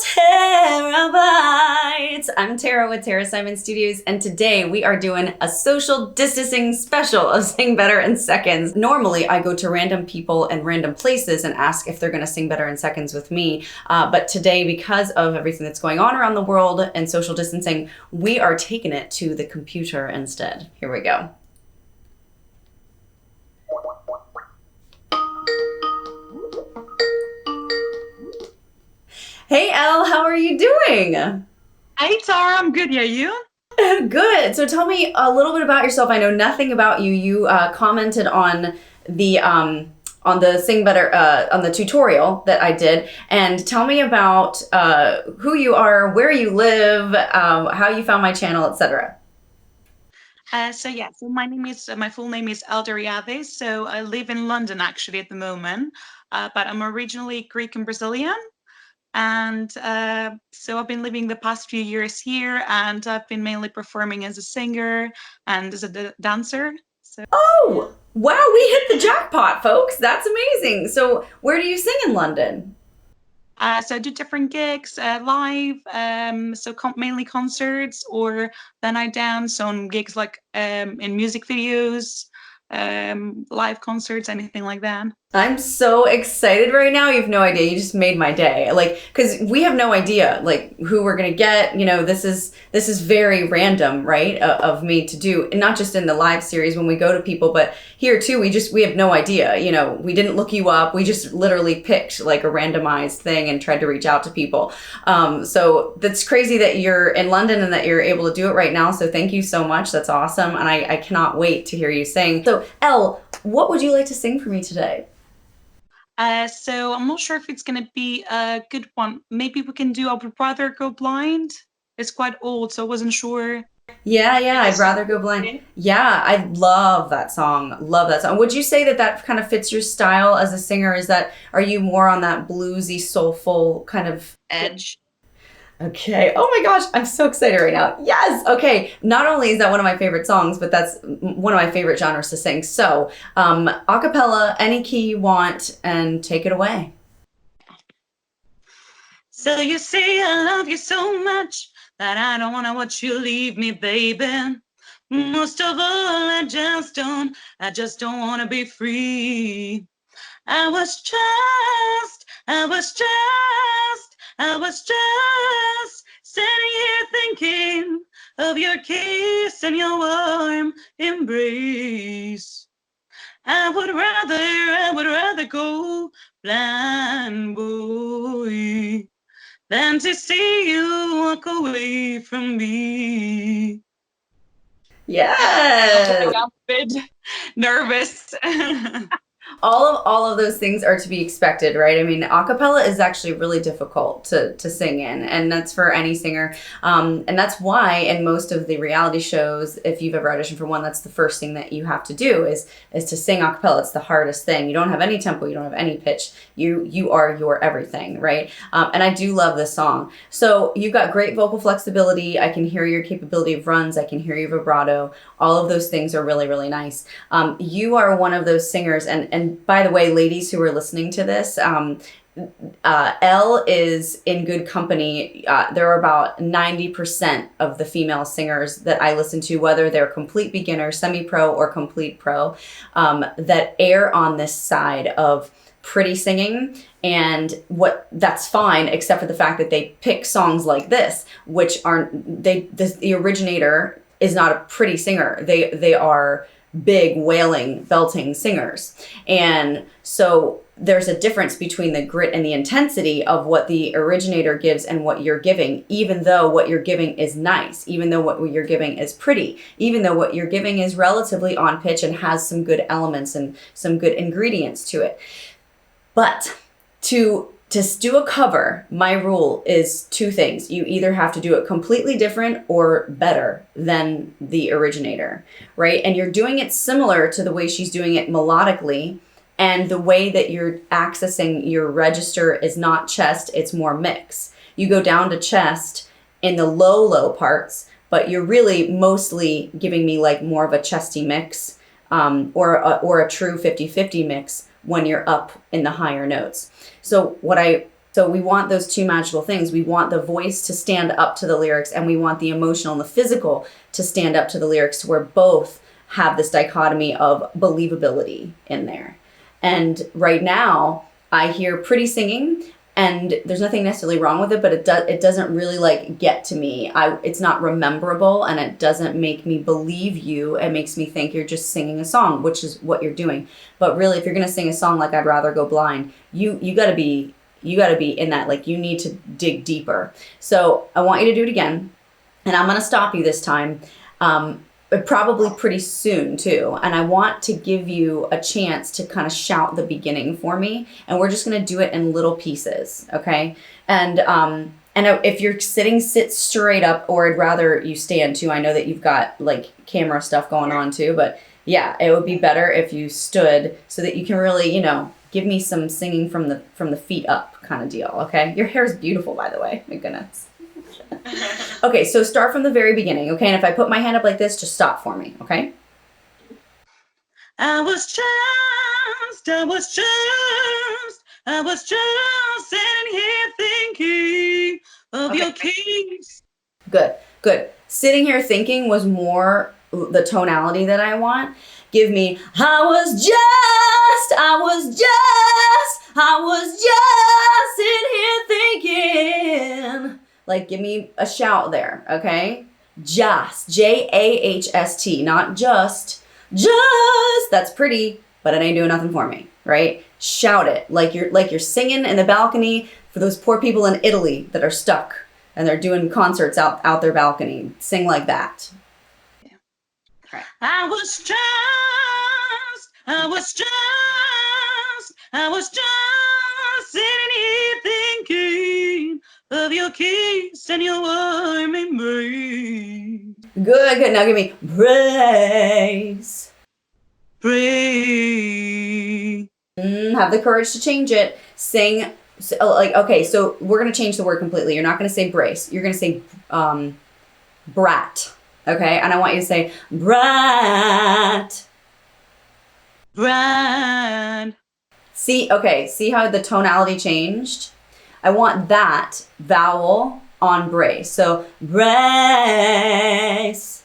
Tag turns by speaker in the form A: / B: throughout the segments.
A: Terabytes. I'm Tara with Tara Simon Studios, and today we are doing a social distancing special of Sing Better in Seconds. Normally, I go to random people and random places and ask if they're going to sing better in seconds with me. But today, because of everything that's going on around the world and social distancing, we are taking it to the computer instead. Here we go. Hey, Elle, how are you doing?
B: Hey Tara, I'm good. Yeah, you?
A: Good. So tell me a little bit about yourself. I know nothing about you. You commented on the Sing Better on the tutorial that I did, and tell me about who you are, where you live, how you found my channel, etc.
B: So my name is my full name is Alderiade. So I live in London actually at the moment, but I'm originally Greek and Brazilian, and so I've been living the past few years here, and I've been mainly performing as a singer and as a dancer. So yeah.
A: Oh, wow, we hit the jackpot, folks. That's amazing. So where do you sing in London?
B: So I do different gigs live, mainly concerts, or then I dance on gigs like in music videos, live concerts, anything like that.
A: I'm so excited right now. You have no idea. You just made my day. Like, because we have no idea, like, who we're gonna get. You know, this is very random, right? Of me to do, and not just in the live series when we go to people, but here too. We have no idea. You know, we didn't look you up. We just literally picked like a randomized thing and tried to reach out to people. So that's crazy that you're in London and that you're able to do it right now. So thank you so much. That's awesome, and I cannot wait to hear you sing. So, Elle, what would you like to sing for me today?
B: So I'm not sure if it's gonna be a good one. Maybe we can do I Would Rather Go Blind. It's quite old, so I wasn't sure.
A: Yeah,
B: If
A: I'd
B: it's
A: rather go blind.
B: okay.
A: Yeah, I love that song. Love that song. Would you say that that kind of fits your style as a singer? Are you more on that bluesy, soulful kind of edge? Okay. Oh my gosh, I'm so excited right now. Yes. Okay. Not only is that one of my favorite songs, but that's one of my favorite genres to sing. So, a cappella, any key you want, and take it away.
B: So you say I love you so much that I don't wanna watch you leave me, baby. Most of all, I just don't wanna be free. I was just sitting here thinking of your kiss and your warm embrace. I would rather go blind, boy, than to see you walk away from me. I
A: Yes.
B: got a bit nervous.
A: All of those things are to be expected, right? I mean, a cappella is actually really difficult to sing in, and that's for any singer. And that's why in most of the reality shows, if you've ever auditioned for one, that's the first thing that you have to do is to sing a cappella. It's the hardest thing. You don't have any tempo, you don't have any pitch. You are your everything, right? And I do love this song. So you've got great vocal flexibility. I can hear your capability of runs. I can hear your vibrato. All of those things are really, really nice. You are one of those singers, and by the way, ladies who are listening to this, Elle is in good company. There are about 90% of the female singers that I listen to, whether they're complete beginner, semi-pro, or complete pro, that err on this side of pretty singing. And what that's fine, except for the fact that they pick songs like this, which aren't the originator is not a pretty singer. They are big wailing belting singers. And so there's a difference between the grit and the intensity of what the originator gives and what you're giving, even though what you're giving is nice, even though what you're giving is pretty, even though what you're giving is relatively on pitch and has some good elements and some good ingredients to it. But to do a cover, my rule is two things. You either have to do it completely different or better than the originator, right? And you're doing it similar to the way she's doing it melodically, and the way that you're accessing your register is not chest, it's more mix. You go down to chest in the low parts, but you're really mostly giving me like more of a chesty mix, or a true 50-50 mix when you're up in the higher notes. So what I So we want those two magical things. We want the voice to stand up to the lyrics, and we want the emotional and the physical to stand up to the lyrics, to where both have this dichotomy of believability in there. And right now, I hear pretty singing, and there's nothing necessarily wrong with it, but it doesn't really like get to me. It's not rememberable, and it doesn't make me believe you. It makes me think you're just singing a song, which is what you're doing. But really, if you're gonna sing a song like I'd Rather Go Blind, you gotta be in that, like, you need to dig deeper. So I want you to do it again, and I'm gonna stop you this time. Probably pretty soon too, and I want to give you a chance to kind of shout the beginning for me, and we're just going to do it in little pieces, okay? And if you're sitting, sit straight up, or I'd rather you stand too. I know that you've got like camera stuff going on too, but yeah, it would be better if you stood so that you can really, give me some singing from the feet up kind of deal, okay? Your hair is beautiful, by the way. My goodness. Okay, so start from the very beginning, okay? And if I put my hand up like this, just stop for me, okay?
B: I was just sitting here thinking of your keys.
A: Good. Sitting here thinking was more the tonality that I want. Give me, I was just sitting here thinking. Like, give me a shout there, okay? Just, Jahst, not just. That's pretty, but it ain't doing nothing for me, right? Shout it like you're singing in the balcony for those poor people in Italy that are stuck and they're doing concerts out their balcony. Sing like that.
B: Yeah. Right. I was just sitting here thinking of your kiss and your warm embrace.
A: Good. Now give me praise. Have the courage to change it. Sing okay, so we're going to change the word completely. You're not going to say brace. You're going to say brat. Okay? And I want you to say brat. See how the tonality changed? I want that vowel on brace. So brace.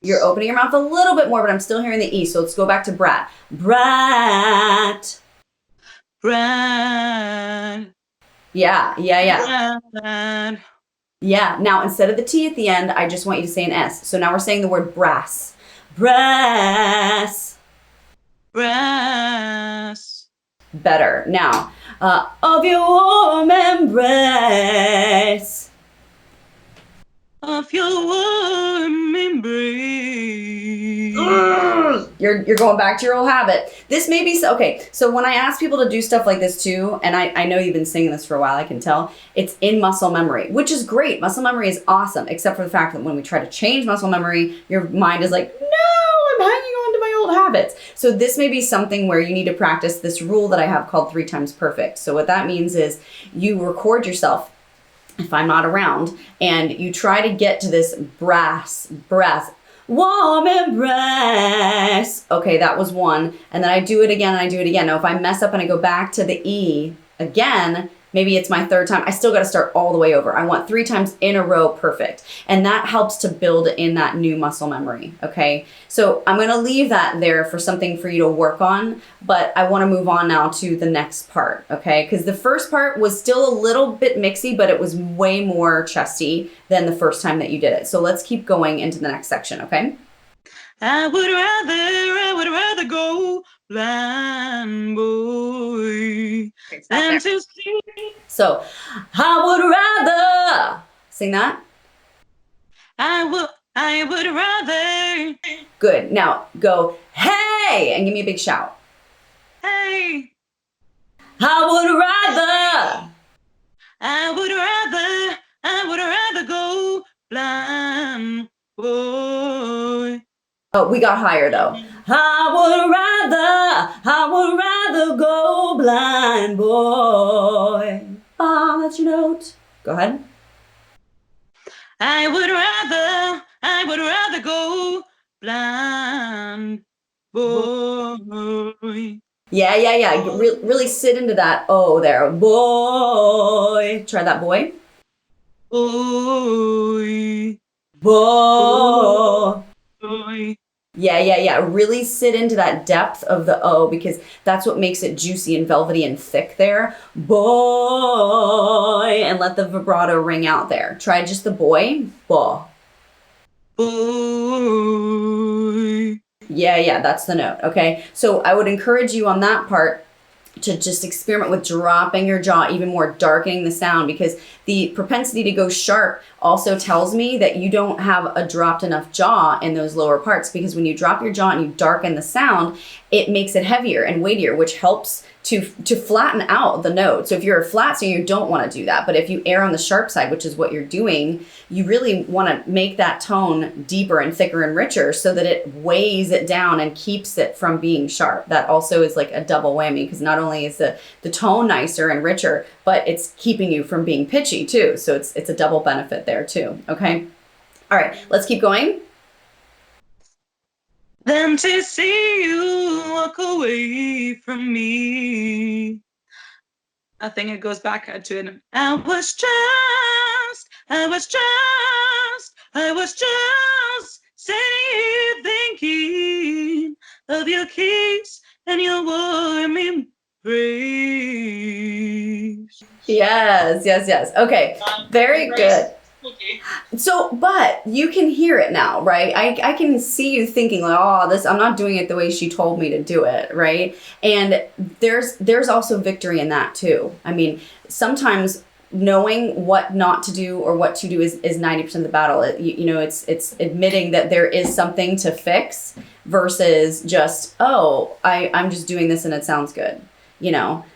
A: You're opening your mouth a little bit more, but I'm still hearing the E. So let's go back to brat. Brat. Yeah. Yeah. Now, instead of the T at the end, I just want you to say an S. So now we're saying the word brass. Brass. Better. Now, of your warm embrace.
B: Of your warm embrace.
A: You're going back to your old habit. This may be okay. So when I ask people to do stuff like this too, and I know you've been singing this for a while, I can tell, it's in muscle memory, which is great. Muscle memory is awesome, except for the fact that when we try to change muscle memory, your mind is like, no, I'm hanging on to my old habits. So this may be something where you need to practice this rule that I have called 3 times perfect. So what that means is you record yourself if I'm not around, and you try to get to this breath, warm embrace. Okay, that was one. And then I do it again and I do it again. Now, if I mess up and I go back to the E again, maybe it's my 3rd time, I still got to start all the way over. I want 3 times in a row perfect. And that helps to build in that new muscle memory, okay? So I'm going to leave that there for something for you to work on, but I want to move on now to the next part, okay? Because the first part was still a little bit mixy, but it was way more chesty than the first time that you did it. So let's keep going into the next section, okay?
B: I would rather go blind, boy, than to see.
A: So, I would rather sing that.
B: I would rather.
A: Good. Now go, hey, and give me a big shout.
B: Hey.
A: I would
B: rather go blind, boy.
A: Oh, we got higher though. I would rather go blind, boy. That's your note. Go ahead.
B: I would rather go blind, boy.
A: Yeah. Really sit into that O there. Boy. Try that, boy.
B: Boy.
A: Boy.
B: Boy.
A: Yeah. Really sit into that depth of the O because that's what makes it juicy and velvety and thick there. Boy. And let the vibrato ring out there. Try just the boy. Boy.
B: Boy.
A: Yeah, that's the note. Okay. So I would encourage you on that part to just experiment with dropping your jaw even more, darkening the sound, because the propensity to go sharp also tells me that you don't have a dropped enough jaw in those lower parts, because when you drop your jaw and you darken the sound, it makes it heavier and weightier, which helps to flatten out the note. So if you're a flat singer, you don't want to do that. But if you err on the sharp side, which is what you're doing, you really want to make that tone deeper and thicker and richer so that it weighs it down and keeps it from being sharp. That also is like a double whammy, because not only is the tone nicer and richer, but it's keeping you from being pitchy too. So it's a double benefit there too. Okay. All right, let's keep going.
B: Then to see you walk away from me. I think it goes back to it. I was just sitting here thinking of your kiss and your warm embrace.
A: Yes. Okay, very good.
B: Okay.
A: So, but you can hear it now, right? I can see you thinking like, oh, I'm not doing it the way she told me to do it, right? And there's also victory in that too. I mean, sometimes knowing what not to do or what to do is 90% of the battle. It's admitting that there is something to fix versus just, oh, I'm just doing this and it sounds good.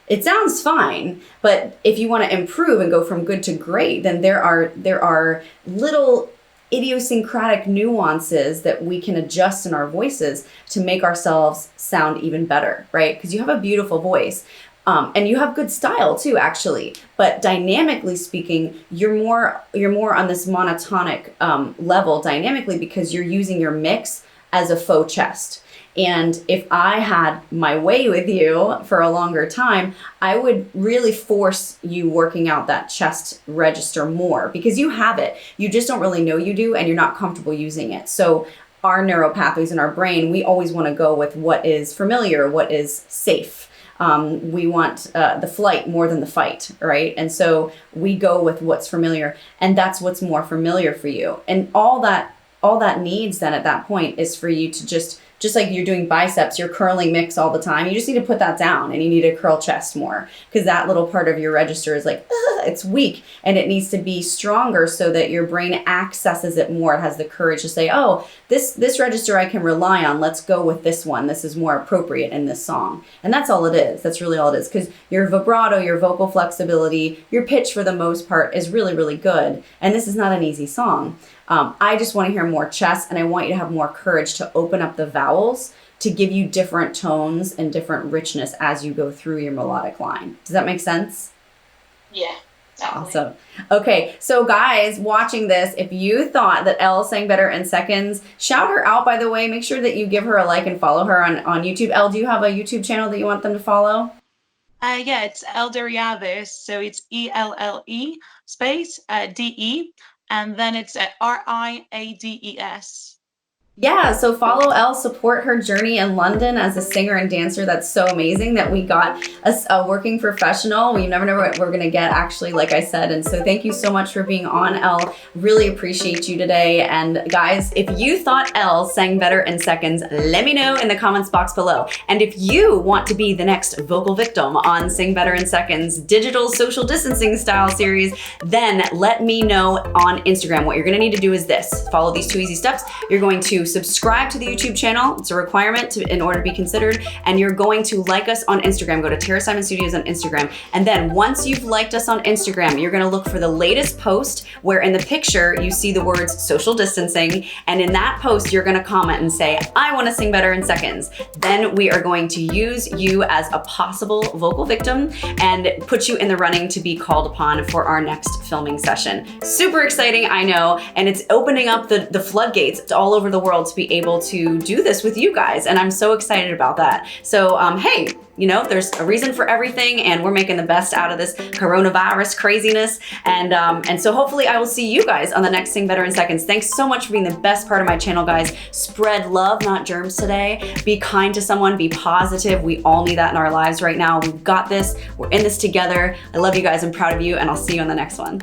A: It sounds fine, but if you want to improve and go from good to great, then there are little idiosyncratic nuances that we can adjust in our voices to make ourselves sound even better, right? Because you have a beautiful voice. And you have good style too, actually. But dynamically speaking, you're more on this monotonic level dynamically because you're using your mix as a faux chest. And if I had my way with you for a longer time, I would really force you working out that chest register more because you have it. You just don't really know you do, and you're not comfortable using it. So our neural pathways in our brain, we always want to go with what is familiar, what is safe. We want the flight more than the fight, right? And so we go with what's familiar, and that's what's more familiar for you. And all that needs then at that point is for you to just like you're doing biceps, you're curling mix all the time. You just need to put that down, and you need to curl chest more because that little part of your register is like, it's weak, and it needs to be stronger so that your brain accesses it more. It has the courage to say, oh, this register I can rely on. Let's go with this one. This is more appropriate in this song. And that's all it is. That's really all it is, because your vibrato, your vocal flexibility, your pitch for the most part is really, really good. And this is not an easy song. I just want to hear more chest, and I want you to have more courage to open up the vowels to give you different tones and different richness as you go through your melodic line. Does that make sense?
B: Yeah. Definitely.
A: Awesome. Okay, so guys watching this, if you thought that Elle sang better in seconds, shout her out, by the way. Make sure that you give her a like and follow her on YouTube. Elle, do you have a YouTube channel that you want them to follow?
B: Yeah, it's Elderiades. So it's ELLE space DE. And then it's RIADES.
A: Yeah, so follow Elle, support her journey in London as a singer and dancer. That's so amazing that we got a working professional. We never know what we're going to get, actually, like I said. And so thank you so much for being on, Elle. Really appreciate you today. And guys, if you thought Elle sang better in seconds, let me know in the comments box below. And if you want to be the next vocal victim on Sing Better in Seconds digital social distancing style series, then let me know on Instagram. What you're going to need to do is this. Follow these 2 easy steps. You're going to subscribe to the YouTube channel. It's a requirement in order to be considered. And you're going to like us on Instagram. Go to Tara Simon Studios on Instagram. And then once you've liked us on Instagram, you're going to look for the latest post where in the picture you see the words social distancing. And in that post, you're going to comment and say, I want to sing better in seconds. Then we are going to use you as a possible vocal victim and put you in the running to be called upon for our next filming session. Super exciting, I know. And it's opening up the floodgates all over the world world to be able to do this with you guys. And I'm so excited about that. So, hey, you know, there's a reason for everything, and we're making the best out of this coronavirus craziness. And so hopefully I will see you guys on the next Sing Better in Seconds. Thanks so much for being the best part of my channel, guys. Spread love, not germs today. Be kind to someone, be positive. We all need that in our lives right now. We've got this. We're in this together. I love you guys. I'm proud of you, and I'll see you on the next one.